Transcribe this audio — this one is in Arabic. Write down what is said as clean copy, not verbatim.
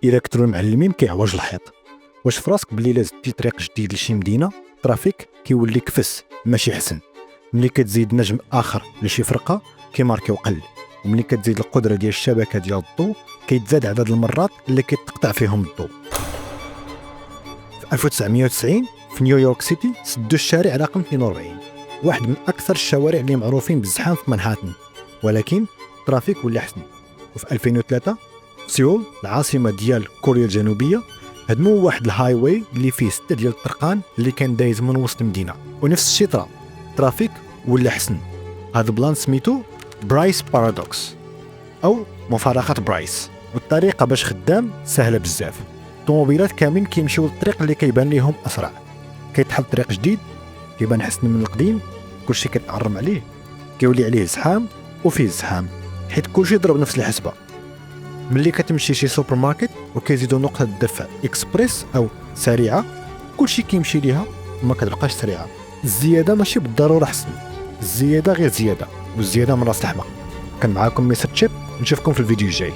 إلا كثروا المعلمين كيعوج الحيط. واش فراسك بلي لازم تدي طريق جديد لشي مدينه الترافيك كيولي كفس ماشي حسن؟ ملي كتزيد نجم اخر لشي فرقه كيماركيو قل، وملي كتزيد القدره ديال الشبكه ديال الضوء كيتزاد عدد المرات اللي كيتقطع فيهم الضوء. في 1990 في نيويورك سيتي سدوا الشارع رقم 42، واحد من اكثر الشوارع اللي معروفين بالزحام في منهاتن، ولكن الترافيك ولا حسن. وفي 2003 في سيول العاصمه ديال كوريا الجنوبيه هدموا واحد الهاي واي اللي فيه 6 ديال الطرقان اللي كان دايز من وسط المدينه، ونفس الشيء طرا ترافيك ولا حسن. هذا بلان سميتو برايس بارادوكس او مفارقه برايس، والطريقه باش خدام سهله بزاف. الطوموبيلات كاملين كيمشيو للطريق اللي كيبان ليهم اسرع، كيتحل طريق جديد كيبان حسن من القديم، كلشي كيتعرم عليه، كيولي عليه زحام وفيه زحام حيت كلشي ضرب نفس الحسبه. ملي كتمشي شي سوبر ماركت وكيزيدوا نقطه الدفع اكسبريس او سريعه، كلشي كيمشي ليها وما كتبقاش سريعه. الزياده ماشي بالضروره حسن، الزياده غير زياده، والزياده من راس الحمى. كان معاكم مستر تشيب، نشوفكم في الفيديو الجاي.